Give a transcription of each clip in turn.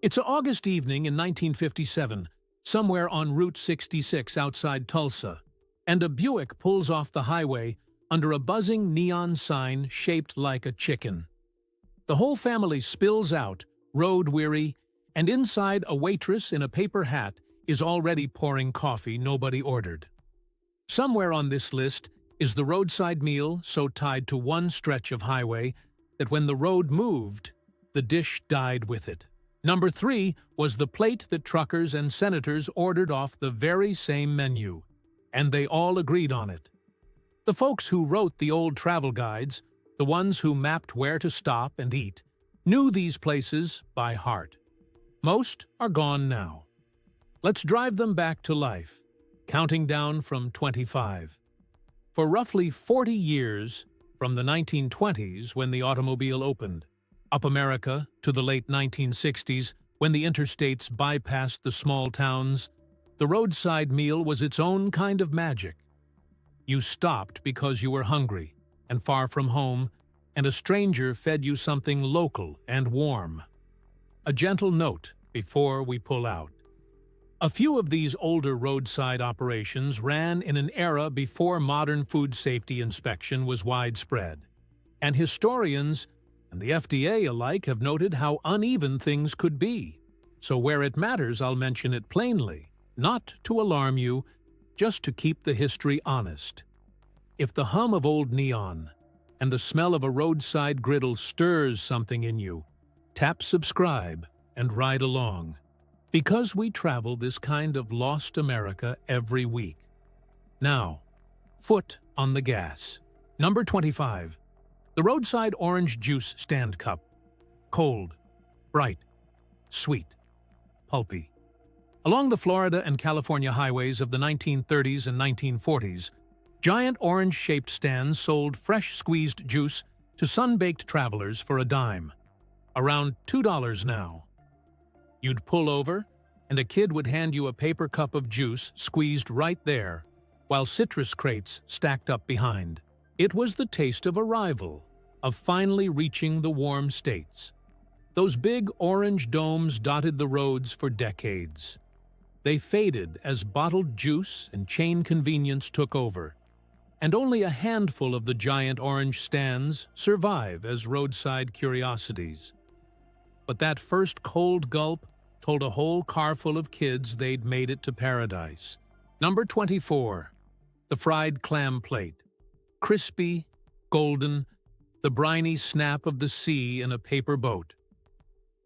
It's an August evening in 1957, somewhere on Route 66 outside Tulsa, and a Buick pulls off the highway under a buzzing neon sign shaped like a chicken. The whole family spills out, road-weary, and inside a waitress in a paper hat is already pouring coffee nobody ordered. Somewhere on this list is the roadside meal so tied to one stretch of highway that when the road moved, the dish died with it. Number 3 was the plate that truckers and senators ordered off the very same menu, and they all agreed on it. The folks who wrote the old travel guides, the ones who mapped where to stop and eat, knew these places by heart. Most are gone now. Let's drive them back to life, counting down from 25. For roughly 40 years, from the 1920s when the automobile opened, up America to the late 1960s when the interstates bypassed the small towns, the roadside meal was its own kind of magic. You stopped because you were hungry and far from home, and a stranger fed you something local and warm. A gentle note before we pull out. A few of these older roadside operations ran in an era before modern food safety inspection was widespread, and historians and the FDA alike have noted how uneven things could be. So where it matters, I'll mention it plainly, not to alarm you, just to keep the history honest. If the hum of old neon and the smell of a roadside griddle stirs something in you, tap subscribe and ride along, because we travel this kind of lost America every week. Now, foot on the gas. Number 25. The roadside orange juice stand cup. Cold, bright, sweet, pulpy. Along the Florida and California highways of the 1930s and 1940s, giant orange-shaped stands sold fresh squeezed juice to sun-baked travelers for a dime. Around $2 now. You'd pull over, and a kid would hand you a paper cup of juice squeezed right there, while citrus crates stacked up behind. It was the taste of arrival, of finally reaching the warm states. Those big orange domes dotted the roads for decades. They faded as bottled juice and chain convenience took over, and only a handful of the giant orange stands survive as roadside curiosities. But that first cold gulp told a whole carful of kids they'd made it to paradise. Number 24. The fried clam plate. Crispy, golden, the briny snap of the sea in a paper boat.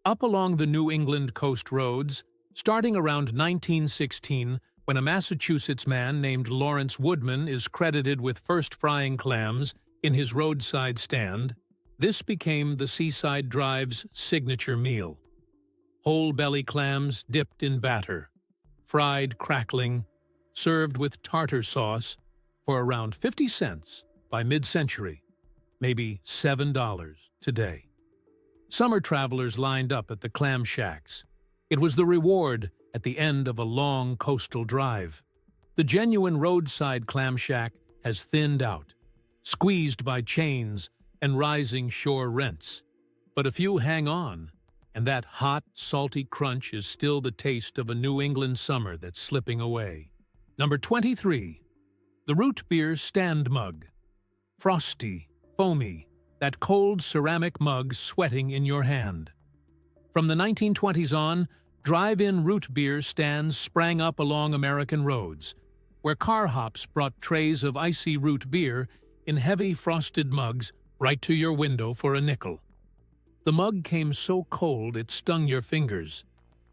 Up along the New England coast roads, starting around 1916, when a Massachusetts man named Lawrence Woodman is credited with first frying clams in his roadside stand, this became the Seaside Drive's signature meal. Whole belly clams dipped in batter, fried crackling, served with tartar sauce for around 50 cents by mid-century, maybe $7 today. Summer travelers lined up at the clam shacks. It was the reward at the end of a long coastal drive. The genuine roadside clam shack has thinned out, squeezed by chains and rising shore rents. But a few hang on, and that hot, salty crunch is still the taste of a New England summer that's slipping away. Number 23. The root beer stand mug. Frosty, foamy, that cold ceramic mug sweating in your hand. From the 1920s on, drive-in root beer stands sprang up along American roads, where car hops brought trays of icy root beer in heavy frosted mugs right to your window for a nickel. The mug came so cold it stung your fingers,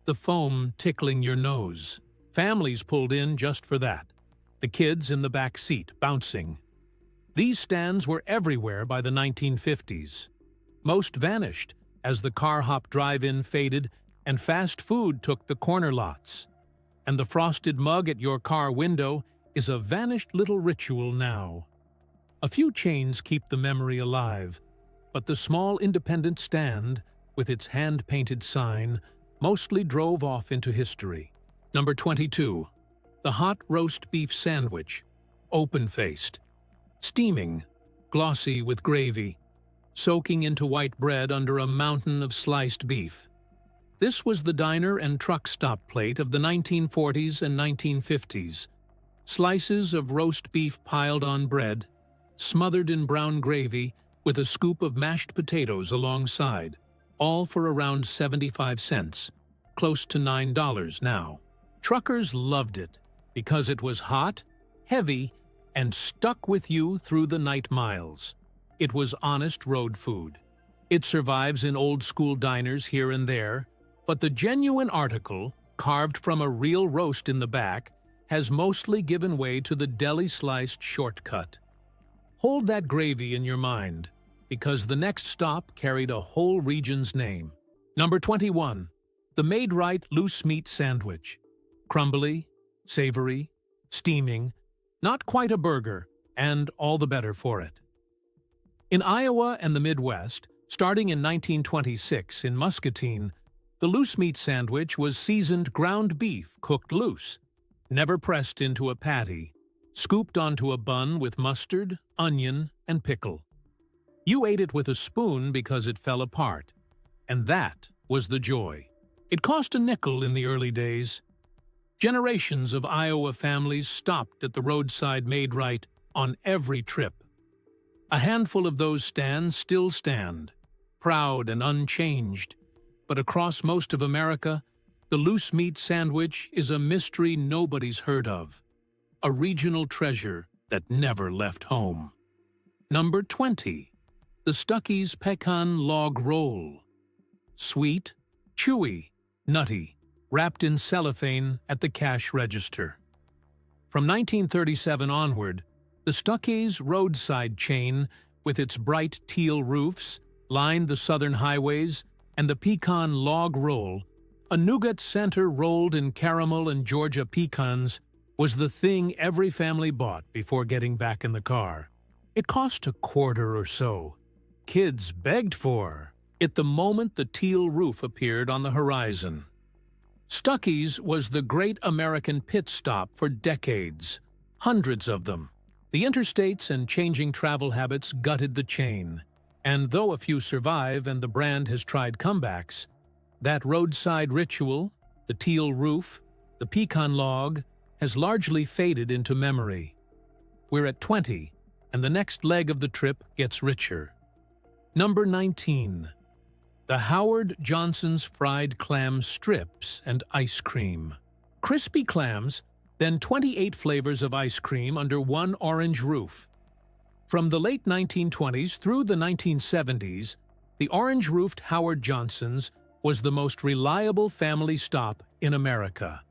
the foam tickling your nose. Families pulled in just for that, the kids in the back seat bouncing. These stands were everywhere by the 1950s. Most vanished as the car hop drive-in faded and fast food took the corner lots. And the frosted mug at your car window is a vanished little ritual now. A few chains keep the memory alive, but the small independent stand, with its hand-painted sign, mostly drove off into history. Number 22. The hot roast beef sandwich. Open-faced. Steaming, glossy with gravy, soaking into white bread under a mountain of sliced beef. This was the diner and truck stop plate of the 1940s and 1950s. Slices of roast beef piled on bread, smothered in brown gravy with a scoop of mashed potatoes alongside, all for around 75 cents, close to $9 now. Truckers loved it because it was hot, heavy, and stuck with you through the night miles. It was honest road food. It survives in old-school diners here and there, but the genuine article, carved from a real roast in the back, has mostly given way to the deli-sliced shortcut. Hold that gravy in your mind, because the next stop carried a whole region's name. Number 21. The Made-Right Loose Meat Sandwich. Crumbly, savory, steaming, not quite a burger, and all the better for it. In Iowa and the Midwest, starting in 1926 in Muscatine, the loose meat sandwich was seasoned ground beef cooked loose, never pressed into a patty, scooped onto a bun with mustard, onion, and pickle. You ate it with a spoon because it fell apart, and that was the joy. It cost a nickel in the early days. Generations of Iowa families stopped at the Roadside Made-Right on every trip. A handful of those stands still stand, proud and unchanged, but across most of America, the loose meat sandwich is a mystery nobody's heard of, a regional treasure that never left home. Number 20. The Stuckey's Pecan Log Roll. Sweet, chewy, nutty, wrapped in cellophane at the cash register. From 1937 onward, the Stuckey's roadside chain, with its bright teal roofs, lined the southern highways, and the pecan log roll, a nougat center rolled in caramel and Georgia pecans, was the thing every family bought before getting back in the car. It cost a quarter or so. Kids begged for it the moment the teal roof appeared on the horizon. Stuckey's was the great American pit stop for decades, hundreds of them. The interstates and changing travel habits gutted the chain, and though a few survive and the brand has tried comebacks, that roadside ritual, the teal roof, the pecan log, has largely faded into memory. We're at 20, and the next leg of the trip gets richer. Number 19. The Howard Johnson's Fried Clam Strips and Ice Cream. Crispy clams, then 28 flavors of ice cream under one orange roof. From the late 1920s through the 1970s, the orange-roofed Howard Johnson's was the most reliable family stop in America.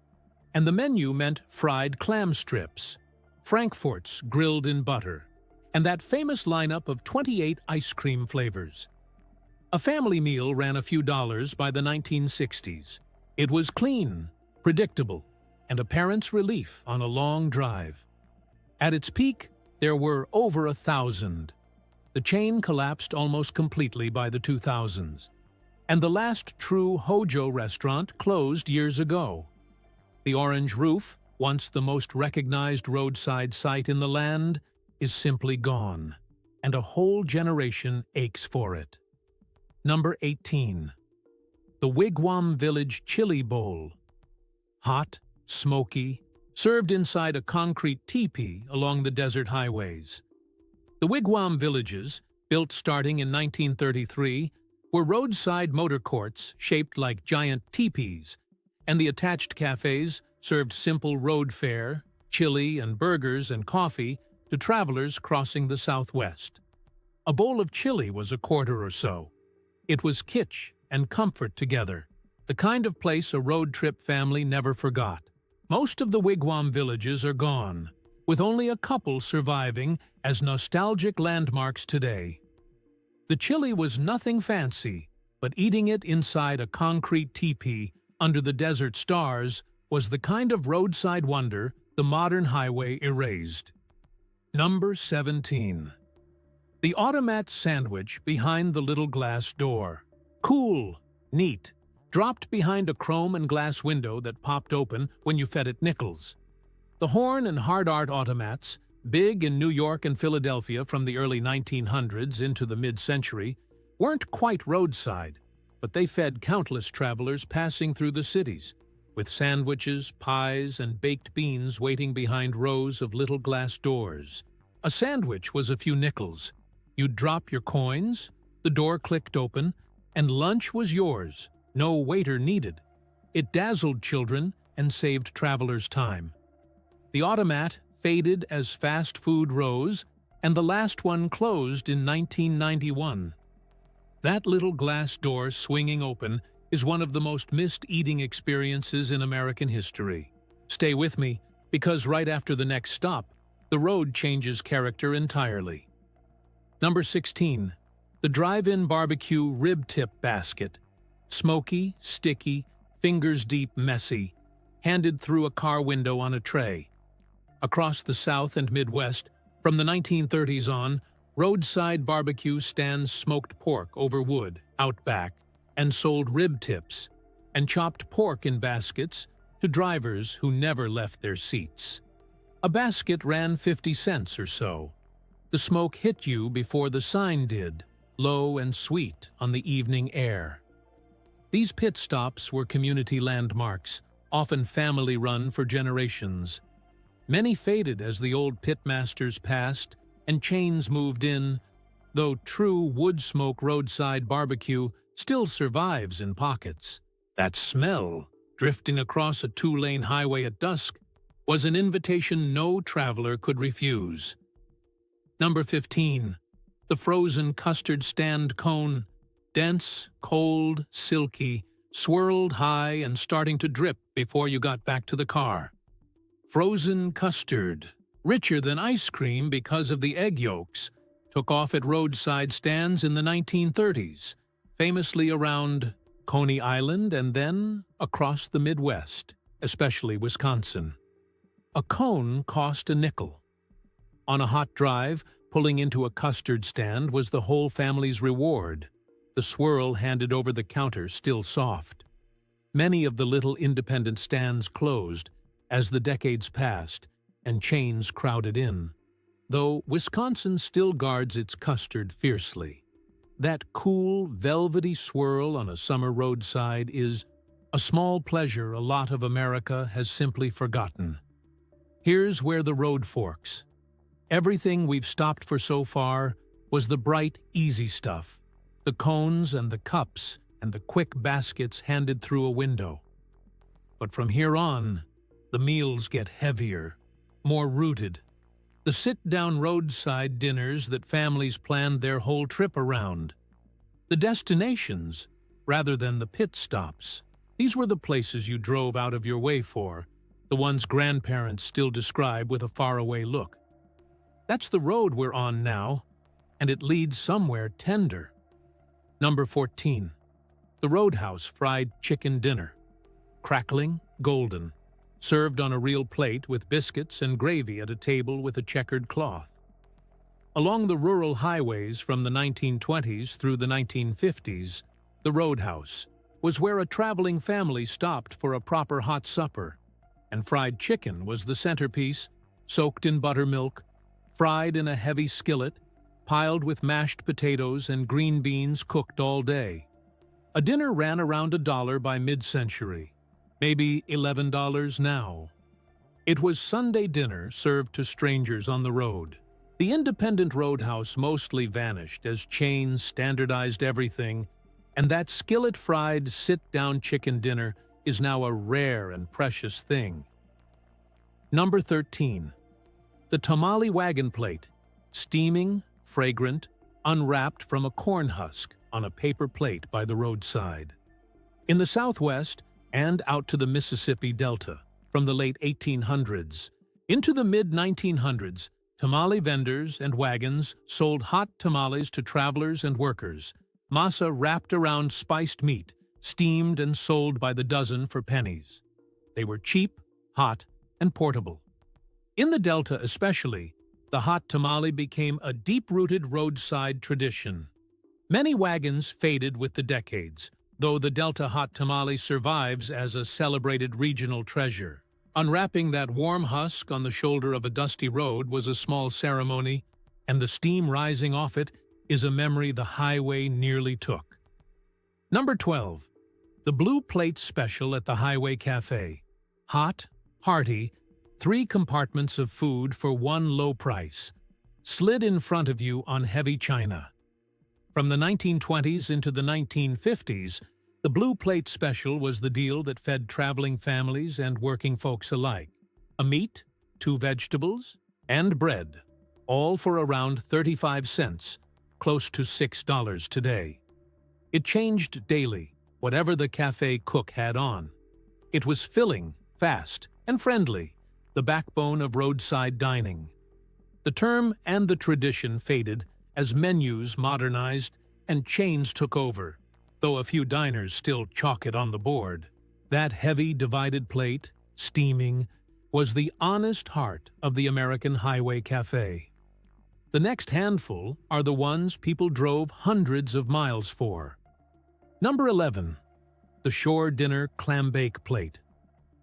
And the menu meant fried clam strips, frankfurts grilled in butter, and that famous lineup of 28 ice cream flavors. A family meal ran a few dollars by the 1960s. It was clean, predictable, and a parent's relief on a long drive. At its peak, there were over 1,000. The chain collapsed almost completely by the 2000s, and the last true Hojo restaurant closed years ago. The orange roof, once the most recognized roadside sight in the land, is simply gone, and a whole generation aches for it. Number 18. The Wigwam Village Chili Bowl. Hot, smoky, served inside a concrete teepee along the desert highways. The wigwam villages, built starting in 1933, were roadside motor courts shaped like giant teepees, and the attached cafes served simple road fare, chili and burgers and coffee to travelers crossing the Southwest. A bowl of chili was a quarter or so. It was kitsch and comfort together, the kind of place a road trip family never forgot. Most of the wigwam villages are gone, with only a couple surviving as nostalgic landmarks today. The chili was nothing fancy, but eating it inside a concrete teepee under the desert stars was the kind of roadside wonder the modern highway erased. Number 17. The automat sandwich behind the little glass door. Cool, neat, dropped behind a chrome and glass window that popped open when you fed it nickels. The horn and hard art automats, big in New York and Philadelphia from the early 1900s into the mid-century, weren't quite roadside, but they fed countless travelers passing through the cities, with sandwiches, pies, and baked beans waiting behind rows of little glass doors. A sandwich was a few nickels. You'd drop your coins, the door clicked open, and lunch was yours, no waiter needed. It dazzled children and saved travelers time. The automat faded as fast food rose, and the last one closed in 1991. That little glass door swinging open is one of the most missed eating experiences in American history. Stay with me, because right after the next stop, the road changes character entirely. Number 16. The drive-in barbecue rib tip basket. Smoky, sticky, fingers-deep messy, handed through a car window on a tray. Across the South and Midwest, from the 1930s on, roadside barbecue stands smoked pork over wood, out back, and sold rib tips, and chopped pork in baskets to drivers who never left their seats. A basket ran 50 cents or so. The smoke hit you before the sign did, low and sweet on the evening air. These pit stops were community landmarks, often family-run for generations. Many faded as the old pitmasters passed and chains moved in, though true wood-smoke roadside barbecue still survives in pockets. That smell, drifting across a two-lane highway at dusk, was an invitation no traveler could refuse. Number 15. The frozen custard stand cone. Dense, cold, silky, swirled high and starting to drip before you got back to the car. Frozen custard, richer than ice cream because of the egg yolks, took off at roadside stands in the 1930s, famously around Coney Island and then across the Midwest, especially Wisconsin. A cone cost a nickel. On a hot drive, pulling into a custard stand was the whole family's reward, the swirl handed over the counter still soft. Many of the little independent stands closed as the decades passed and chains crowded in, though Wisconsin still guards its custard fiercely. That cool, velvety swirl on a summer roadside is a small pleasure a lot of America has simply forgotten. Here's where the road forks. Everything we've stopped for so far was the bright, easy stuff, the cones and the cups and the quick baskets handed through a window. But from here on, the meals get heavier, more rooted. The sit-down roadside dinners that families planned their whole trip around. The destinations, rather than the pit stops. These were the places you drove out of your way for, the ones grandparents still describe with a faraway look. That's the road we're on now, and it leads somewhere tender. Number 14. The Roadhouse fried chicken dinner. Crackling, golden, served on a real plate with biscuits and gravy at a table with a checkered cloth. Along the rural highways from the 1920s through the 1950s, the Roadhouse was where a traveling family stopped for a proper hot supper, and fried chicken was the centerpiece, soaked in buttermilk, fried in a heavy skillet, piled with mashed potatoes and green beans cooked all day. A dinner ran around $1 by mid-century, maybe $11 now. It was Sunday dinner served to strangers on the road. The independent roadhouse mostly vanished as chains standardized everything, and that skillet-fried sit-down chicken dinner is now a rare and precious thing. Number 13. The tamale wagon plate, steaming, fragrant, unwrapped from a corn husk on a paper plate by the roadside. In the Southwest and out to the Mississippi Delta, from the late 1800s into the mid-1900s, tamale vendors and wagons sold hot tamales to travelers and workers, masa wrapped around spiced meat, steamed and sold by the dozen for pennies. They were cheap, hot, and portable. In the Delta especially, the hot tamale became a deep-rooted roadside tradition. Many wagons faded with the decades, though the Delta hot tamale survives as a celebrated regional treasure. Unwrapping that warm husk on the shoulder of a dusty road was a small ceremony, and the steam rising off it is a memory the highway nearly took. Number 12. The Blue Plate Special at the Highway Cafe. Hot, hearty, 3 compartments of food for one low price, slid in front of you on heavy china. From the 1920s into the 1950s, the Blue Plate Special was the deal that fed traveling families and working folks alike. A meat, 2 vegetables, and bread, all for around 35 cents, close to $6 today. It changed daily, whatever the cafe cook had on. It was filling, fast, and friendly, the backbone of roadside dining. The term and the tradition faded as menus modernized and chains took over, though a few diners still chalk it on the board. That heavy divided plate, steaming, was the honest heart of the American Highway Cafe. The next handful are the ones people drove hundreds of miles for. Number 11. The Shore Dinner Clam Bake Plate.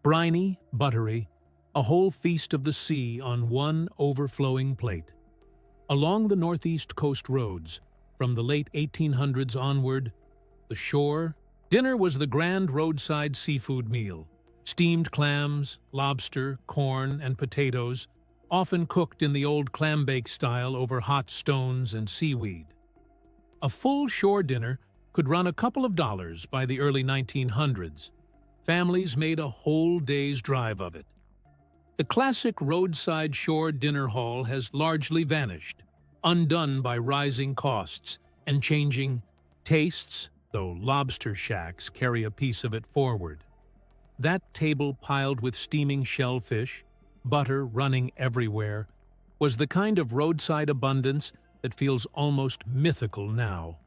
Briny, buttery, a whole feast of the sea on one overflowing plate. Along the northeast coast roads, from the late 1800s onward, the shore dinner was the grand roadside seafood meal. Steamed clams, lobster, corn, and potatoes, often cooked in the old clam bake style over hot stones and seaweed. A full shore dinner could run a couple of dollars by the early 1900s. Families made a whole day's drive of it. The classic roadside shore dinner hall has largely vanished, undone by rising costs and changing tastes, though lobster shacks carry a piece of it forward. That table piled with steaming shellfish, butter running everywhere, was the kind of roadside abundance that feels almost mythical now.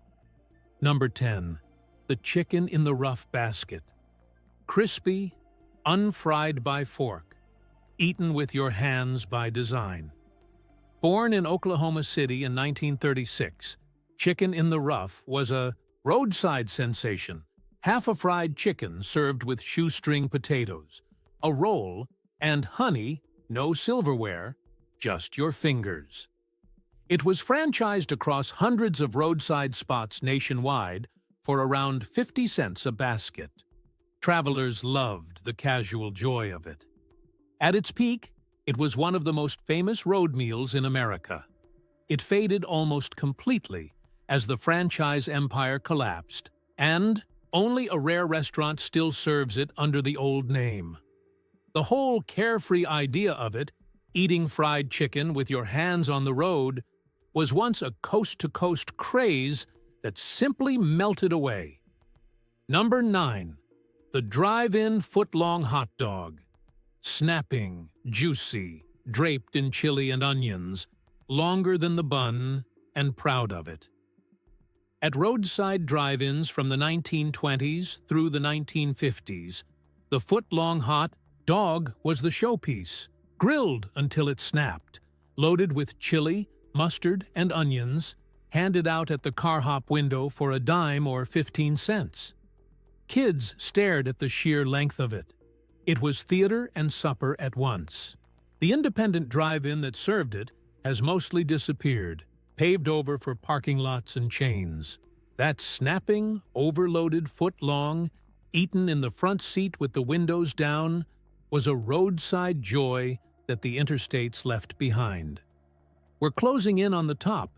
Number 10. The Chicken in the Rough Basket. Crispy, unfried by fork, eaten with your hands by design. Born in Oklahoma City in 1936, Chicken in the Rough was a roadside sensation. Half a fried chicken served with shoestring potatoes, a roll, and honey, no silverware, just your fingers. It was franchised across hundreds of roadside spots nationwide for around 50 cents a basket. Travelers loved the casual joy of it. At its peak, it was one of the most famous road meals in America. It faded almost completely as the franchise empire collapsed, and only a rare restaurant still serves it under the old name. The whole carefree idea of it, eating fried chicken with your hands on the road, was once a coast-to-coast craze that simply melted away. Number 9. The drive-in foot-long hot dog. Snapping, juicy, draped in chili and onions, longer than the bun, and proud of it. At roadside drive-ins from the 1920s through the 1950s, the foot-long hot dog was the showpiece, grilled until it snapped, loaded with chili, mustard, and onions, handed out at the car hop window for a dime or 15 cents. Kids stared at the sheer length of it. It was theater and supper at once. The independent drive-in that served it has mostly disappeared, paved over for parking lots and chains. That snapping, overloaded foot-long, eaten in the front seat with the windows down, was a roadside joy that the interstates left behind. We're closing in on the top,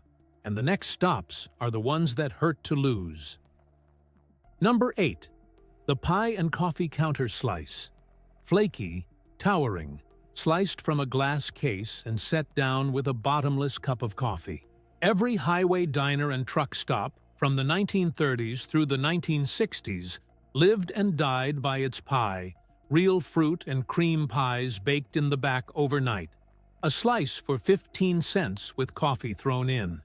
and the next stops are the ones that hurt to lose. Number 8. The Pie and Coffee Counter Slice. Flaky, towering, sliced from a glass case and set down with a bottomless cup of coffee. Every highway diner and truck stop, from the 1930s through the 1960s, lived and died by its pie, real fruit and cream pies baked in the back overnight. A slice for 15 cents with coffee thrown in.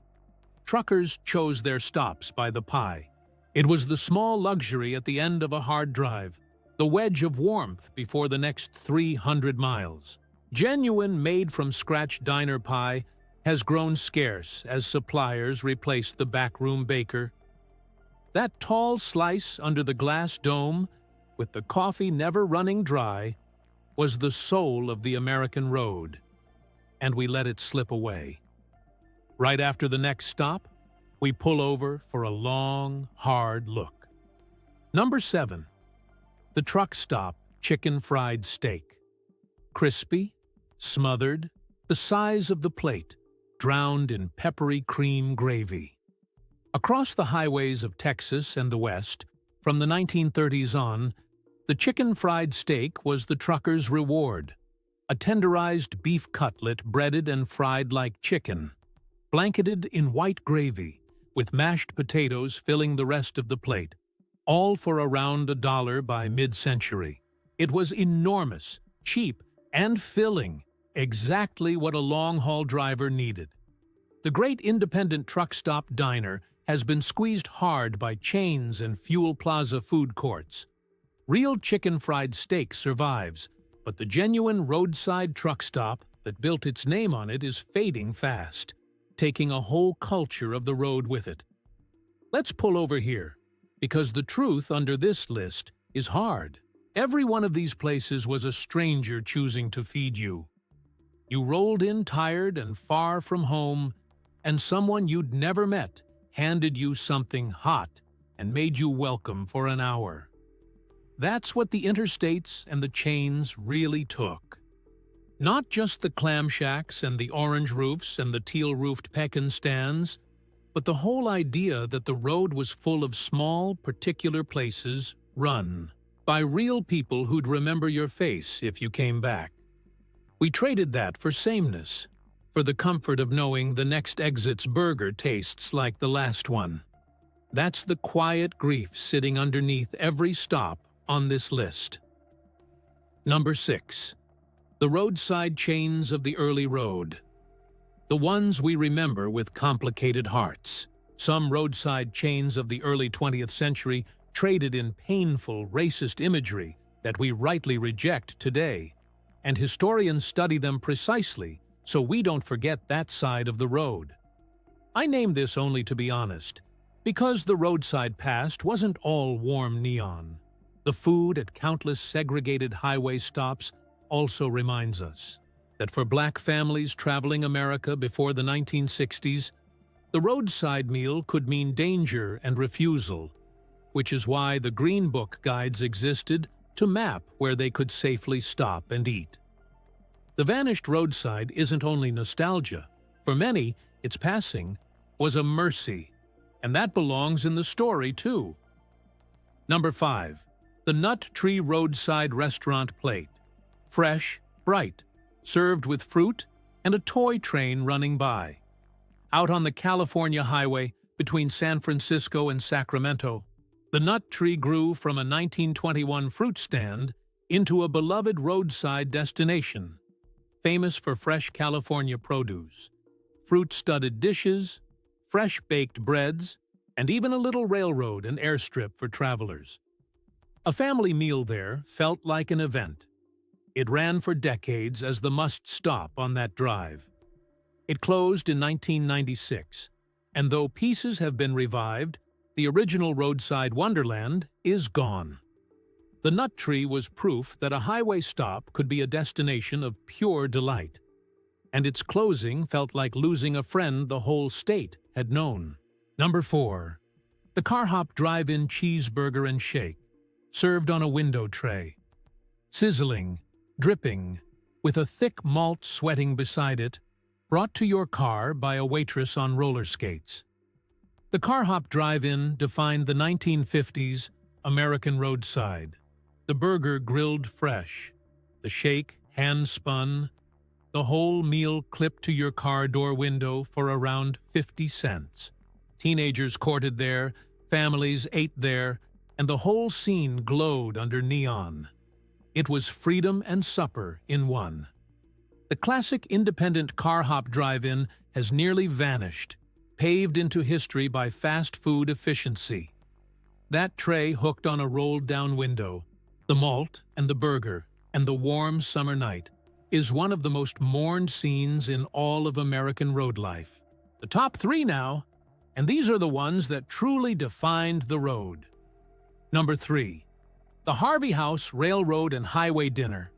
Truckers chose their stops by the pie. It was the small luxury at the end of a hard drive, the wedge of warmth before the next 300 miles. Genuine made-from-scratch diner pie has grown scarce as suppliers replace the backroom baker. That tall slice under the glass dome, with the coffee never running dry, was the soul of the American road, and we let it slip away. Right after the next stop, we pull over for a long, hard look. Number 7. The Truck Stop Chicken Fried Steak. Crispy, smothered, the size of the plate, drowned in peppery cream gravy. Across the highways of Texas and the West, from the 1930s on, the chicken fried steak was the trucker's reward. A tenderized beef cutlet breaded and fried like chicken, blanketed in white gravy, with mashed potatoes filling the rest of the plate, all for around $1 by mid-century. It was enormous, cheap, and filling, exactly what a long-haul driver needed. The great independent truck stop diner has been squeezed hard by chains and fuel plaza food courts. Real chicken fried steak survives, but the genuine roadside truck stop that built its name on it is fading fast, taking a whole culture of the road with it. Let's pull over here, because the truth under this list is hard. Every one of these places was a stranger choosing to feed you. You rolled in tired and far from home, and someone you'd never met handed you something hot and made you welcome for an hour. That's what the interstates and the chains really took. Not just the clam shacks and the orange roofs and the teal-roofed pecan stands, but the whole idea that the road was full of small, particular places run by real people who'd remember your face if you came back. We traded that for sameness, for the comfort of knowing the next exit's burger tastes like the last one. That's the quiet grief sitting underneath every stop on this list. Number 6. The roadside chains of the early road. The ones we remember with complicated hearts. Some roadside chains of the early 20th century traded in painful, racist imagery that we rightly reject today, and historians study them precisely so we don't forget that side of the road. I name this only to be honest, because the roadside past wasn't all warm neon. The food at countless segregated highway stops also reminds us that for black families traveling America before the 1960s, the roadside meal could mean danger and refusal, which is why the Green Book guides existed to map where they could safely stop and eat. The vanished roadside isn't only nostalgia. For many, its passing was a mercy, and that belongs in the story too. Number 5. The Nut Tree Roadside Restaurant Plate. Fresh, bright, served with fruit and a toy train running by. Out on the California highway between San Francisco and Sacramento, the Nut Tree grew from a 1921 fruit stand into a beloved roadside destination, famous for fresh California produce, fruit-studded dishes, fresh baked breads, and even a little railroad and airstrip for travelers. A family meal there felt like an event. It ran for decades as the must-stop on that drive. It closed in 1996, and though pieces have been revived, the original roadside wonderland is gone. The Nut Tree was proof that a highway stop could be a destination of pure delight, and its closing felt like losing a friend the whole state had known. Number 4. The Car Hop Drive-In Cheeseburger and Shake, served on a window tray. Sizzling, dripping, with a thick malt sweating beside it, brought to your car by a waitress on roller skates. The Car Hop Drive-In defined the 1950s American roadside. The burger grilled fresh, the shake hand-spun, the whole meal clipped to your car door window for around 50 cents. Teenagers courted there, families ate there, and the whole scene glowed under neon. It was freedom and supper in one. The classic independent car hop drive-in has nearly vanished, paved into history by fast food efficiency. That tray hooked on a rolled-down window, the malt and the burger and the warm summer night, is one of the most mourned scenes in all of American road life. The top 3 now, and these are the ones that truly defined the road. Number 3. The Harvey House Railroad and Highway Dinner.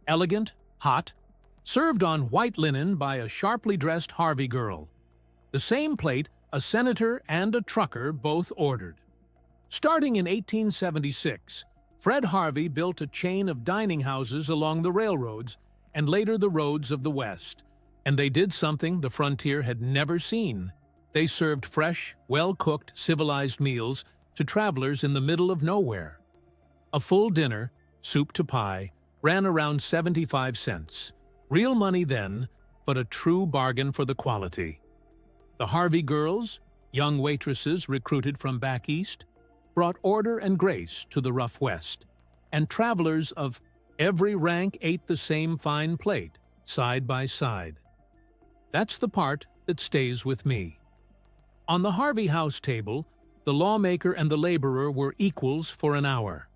Elegant, hot, served on white linen by a sharply dressed Harvey girl. The same plate a senator and a trucker both ordered. Starting in 1876, Fred Harvey built a chain of dining houses along the railroads and later the roads of the West. And they did something the frontier had never seen. They served fresh, well-cooked, civilized meals to travelers in the middle of nowhere. A full dinner, soup to pie, ran around 75 cents. Real money then, but a true bargain for the quality. The Harvey girls, young waitresses recruited from back east, brought order and grace to the rough West, and travelers of every rank ate the same fine plate, side by side. That's the part that stays with me. On the Harvey house table, the lawmaker and the laborer were equals for an hour.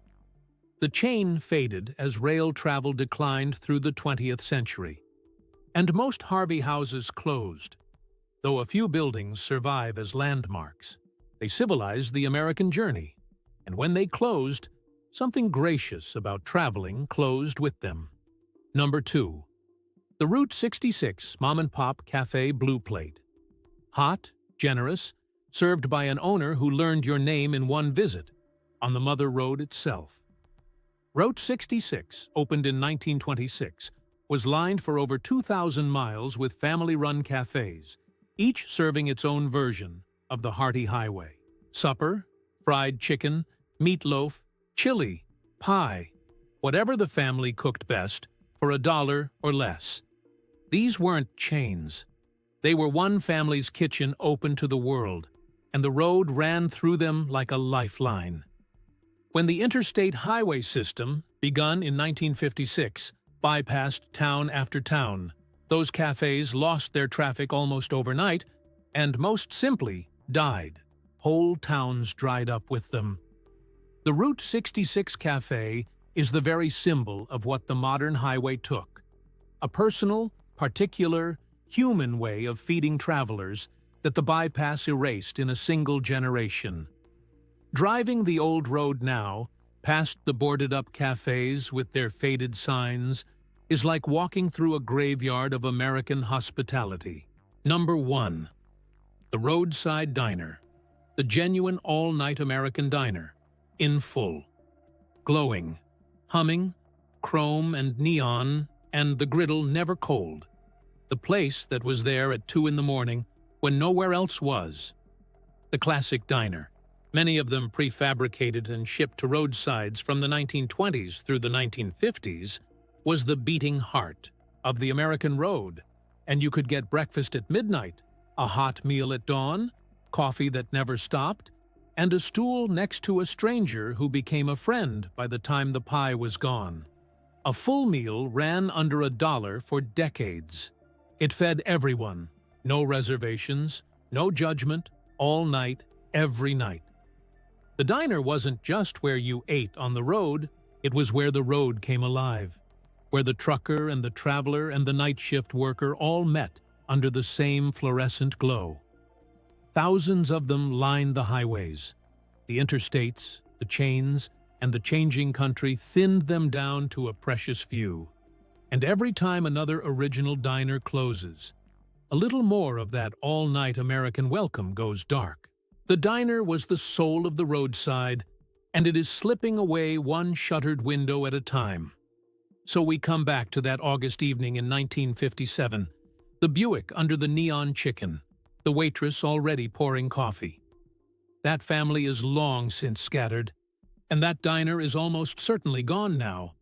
The chain faded as rail travel declined through the 20th century, and most Harvey houses closed, though a few buildings survive as landmarks. They civilized the American journey, and when they closed, something gracious about traveling closed with them. Number 2. The Route 66 Mom-and-Pop Cafe Blue Plate. Hot, generous, served by an owner who learned your name in one visit, on the Mother Road itself. Route 66, opened in 1926, was lined for over 2,000 miles with family-run cafes, each serving its own version of the hearty highway. Supper, fried chicken, meatloaf, chili, pie, whatever the family cooked best, for $1 or less. These weren't chains. They were one family's kitchen open to the world, and the road ran through them like a lifeline. When the interstate highway system, begun in 1956, bypassed town after town, those cafes lost their traffic almost overnight and, most simply, died. Whole towns dried up with them. The Route 66 Cafe is the very symbol of what the modern highway took. A personal, particular, human way of feeding travelers that the bypass erased in a single generation. Driving the old road now, past the boarded-up cafes with their faded signs, is like walking through a graveyard of American hospitality. Number 1. The Roadside Diner. The genuine all-night American diner, in full. Glowing, humming, chrome and neon, and the griddle never cold. The place that was there at 2 in the morning when nowhere else was. The classic diner, many of them prefabricated and shipped to roadsides from the 1920s through the 1950s, was the beating heart of the American road, and you could get breakfast at midnight, a hot meal at dawn, coffee that never stopped, and a stool next to a stranger who became a friend by the time the pie was gone. A full meal ran under $1 for decades. It fed everyone, no reservations, no judgment, all night, every night. The diner wasn't just where you ate on the road, it was where the road came alive, where the trucker and the traveler and the night shift worker all met under the same fluorescent glow. Thousands of them lined the highways. The interstates, the chains, and the changing country thinned them down to a precious few. And every time another original diner closes, a little more of that all-night American welcome goes dark. The diner was the soul of the roadside, and it is slipping away one shuttered window at a time. So we come back to that August evening in 1957, the Buick under the neon chicken, the waitress already pouring coffee. That family is long since scattered, and that diner is almost certainly gone now.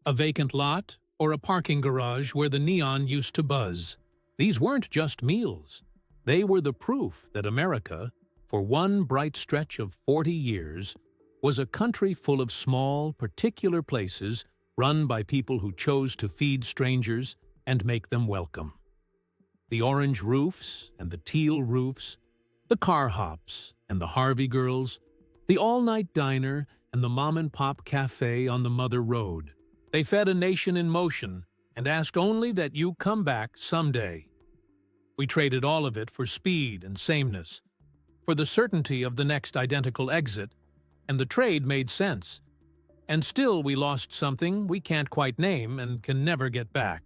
A vacant lot or a parking garage where the neon used to buzz. These weren't just meals. They were the proof that America, for one bright stretch of 40 years, was a country full of small, particular places run by people who chose to feed strangers and make them welcome. The orange roofs and the teal roofs, the car hops and the Harvey girls, the all-night diner and the mom-and-pop cafe on the Mother Road. They fed a nation in motion and asked only that you come back someday. We traded all of it for speed and sameness, for the certainty of the next identical exit, and the trade made sense. And still we lost something we can't quite name and can never get back.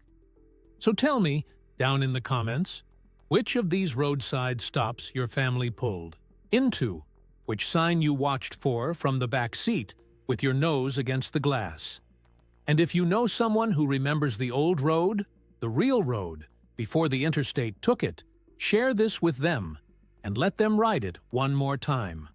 So tell me, down in the comments, which of these roadside stops your family pulled into which sign you watched for from the back seat with your nose against the glass. And if you know someone who remembers the old road, the real road, before the interstate took it, share this with them and let them ride it one more time.